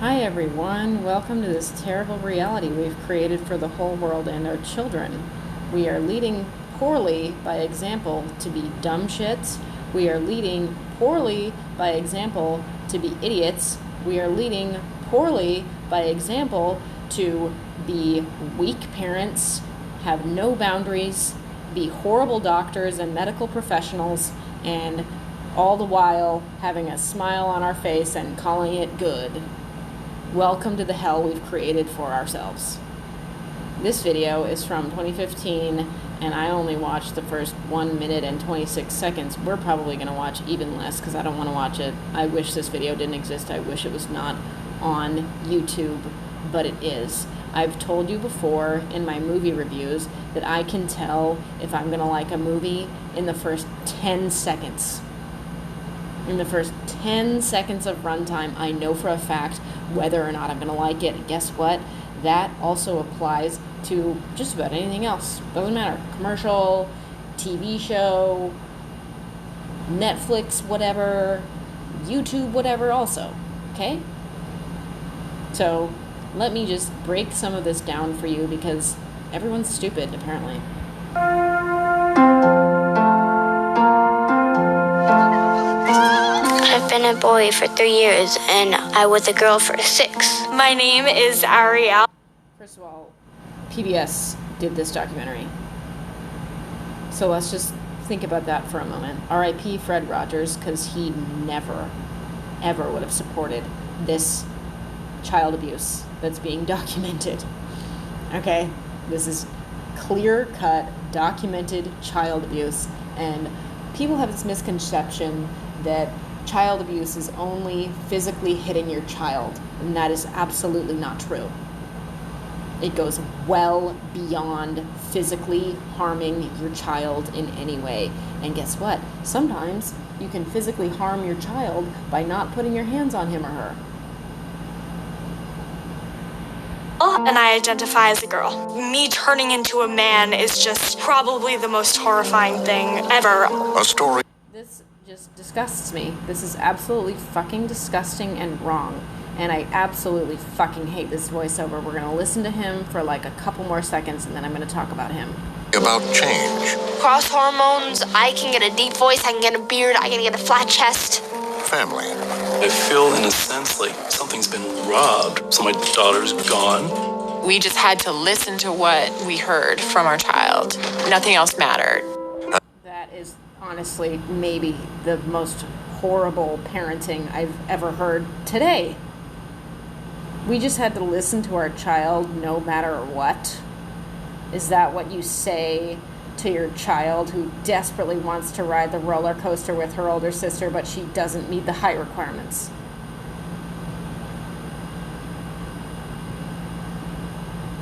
Hi everyone, welcome to this terrible reality we've created for the whole world and our children. We are leading poorly by example to be dumb shits. We are leading poorly by example to be idiots. We are leading poorly by example to be weak parents, have no boundaries, be horrible doctors and medical professionals, and all the while having a smile on our face and calling it good. Welcome to the hell we've created for ourselves. This video is from 2015, and I only watched the first 1 minute and 26 seconds. We're probably going to watch even less because I don't want to watch it. I wish this video didn't exist. I wish it was not on YouTube, but it is. I've told you before in my movie reviews that I can tell if I'm going to like a movie in the first 10 seconds. In the first 10 seconds of runtime, I know for a fact whether or not I'm going to like it. And guess what? That also applies to just about anything else. Doesn't matter. Commercial, TV show, Netflix, whatever, YouTube, whatever also. Okay? So let me just break some of this down for you because everyone's stupid, apparently. I've been a boy for 3 years, and I was a girl for 6. My name is Ariel. First of all, PBS did this documentary. So let's just think about that for a moment. R.I.P. Fred Rogers, because he never, ever would have supported this child abuse that's being documented. Okay? This is clear-cut, documented child abuse, and people have this misconception that child abuse is only physically hitting your child, and that is absolutely not true. It goes well beyond physically harming your child in any way. And guess what? Sometimes you can physically harm your child by not putting your hands on him or her. And I identify as a girl. Me turning into a man is just probably the most horrifying thing ever. A story. This just disgusts me. This is absolutely fucking disgusting and wrong. And I absolutely fucking hate this voiceover. We're going to listen to him for like a couple more seconds and then I'm going to talk about him. About change. Cross hormones, I can get a deep voice, I can get a beard, I can get a flat chest. Family. I feel, in a sense, like something's been robbed. So my daughter's gone. We just had to listen to what we heard from our child. Nothing else mattered. That is honestly maybe the most horrible parenting I've ever heard today. We just had to listen to our child no matter what. Is that what you say to your child who desperately wants to ride the roller coaster with her older sister, but she doesn't meet the height requirements?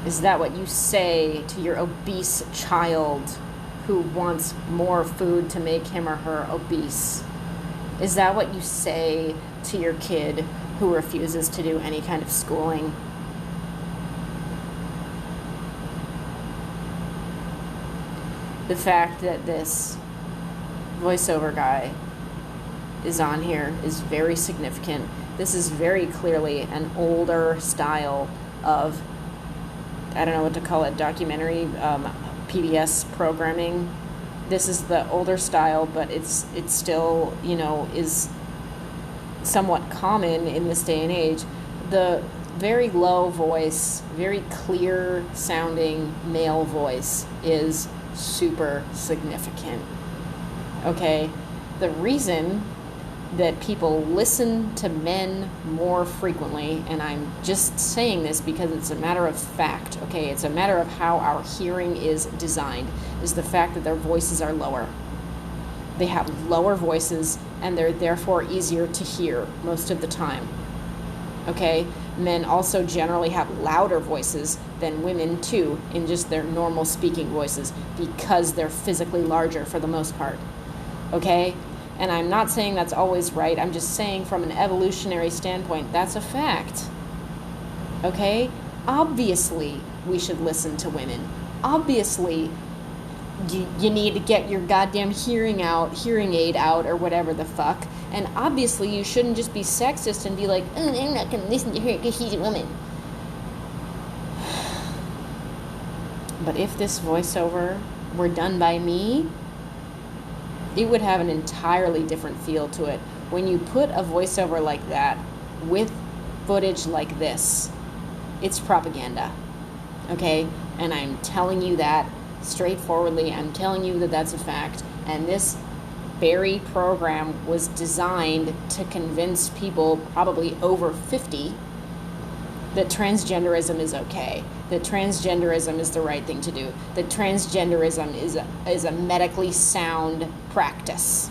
Is that what you say to your obese child who wants more food to make him or her obese? Is that what you say to your kid who refuses to do any kind of schooling? The fact that this voiceover guy is on here is very significant. This is very clearly an older style of, I don't know what to call it, documentary, PBS programming. This is the older style, but it's still, is somewhat common in this day and age. The very low voice, very clear sounding male voice is super significant. Okay? The reason that people listen to men more frequently, and I'm just saying this because it's a matter of fact, okay? It's a matter of how our hearing is designed, is the fact that their voices are lower. They have lower voices, and they're therefore easier to hear most of the time. Okay? Men also generally have louder voices than women too, in just their normal speaking voices, because they're physically larger for the most part. Okay? And I'm not saying that's always right. I'm just saying from an evolutionary standpoint, that's a fact. Okay? Obviously, we should listen to women. Obviously, you need to get your goddamn hearing aid out, or whatever the fuck. And obviously you shouldn't just be sexist and be like, oh, I'm not going to listen to her because she's a woman. But if this voiceover were done by me, it would have an entirely different feel to it. When you put a voiceover like that with footage like this, it's propaganda, okay? And I'm telling you that straightforwardly. I'm telling you that that's a fact. And this very program was designed to convince people, probably over 50, that transgenderism is okay, that transgenderism is the right thing to do, that transgenderism is a medically sound practice.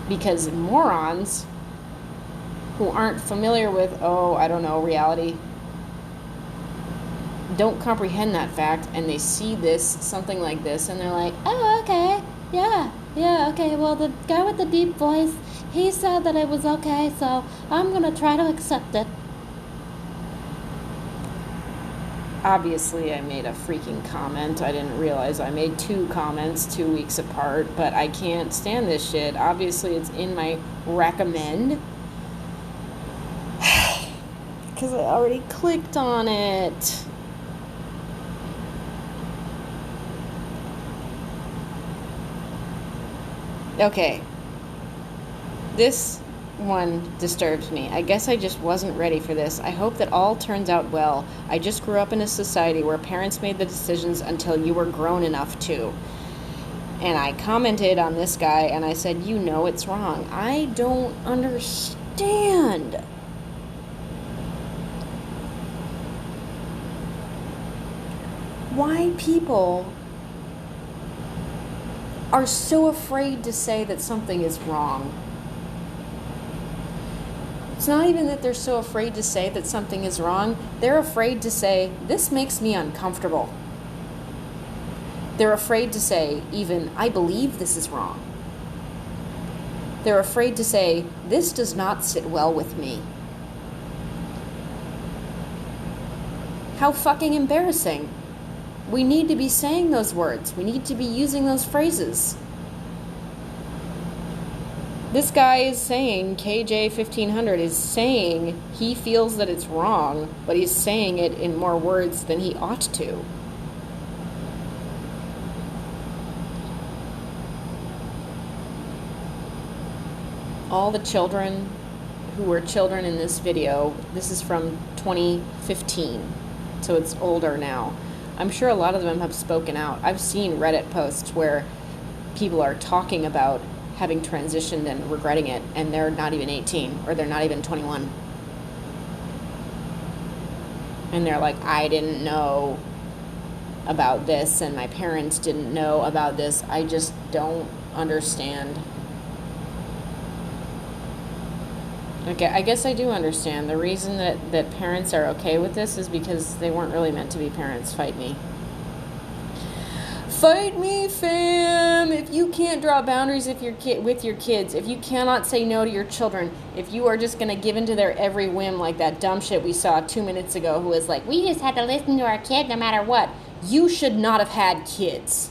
Because morons who aren't familiar with, reality, don't comprehend that fact, and they see something like this, and they're like, oh, okay, yeah, okay, well, the guy with the deep voice, he said that it was okay, so I'm gonna try to accept it. Obviously, I made a freaking comment. I didn't realize I made 2 comments 2 weeks apart, but I can't stand this shit. Obviously, it's in my recommend, because I already clicked on it. Okay, this one disturbs me. I guess I just wasn't ready for this. I hope that all turns out well. I just grew up in a society where parents made the decisions until you were grown enough to. And I commented on this guy and I said, you know it's wrong. I don't understand. Why people are so afraid to say that something is wrong. It's not even that they're so afraid to say that something is wrong. They're afraid to say, this makes me uncomfortable. They're afraid to say, even, I believe this is wrong. They're afraid to say, this does not sit well with me. How fucking embarrassing. We need to be saying those words. We need to be using those phrases. This guy is saying, KJ1500 is saying he feels that it's wrong, but he's saying it in more words than he ought to. All the children who were children in this video, this is from 2015, so it's older now. I'm sure a lot of them have spoken out. I've seen Reddit posts where people are talking about having transitioned and regretting it, and they're not even 18, or they're not even 21. And they're like, I didn't know about this, and my parents didn't know about this. I just don't understand. Okay, I guess I do understand. The reason that parents are okay with this is because they weren't really meant to be parents. Fight me. Fight me, fam! If you can't draw boundaries with your kids, if you cannot say no to your children, if you are just going to give into their every whim like that dumb shit we saw 2 minutes ago who was like, we just had to listen to our kid no matter what. You should not have had kids.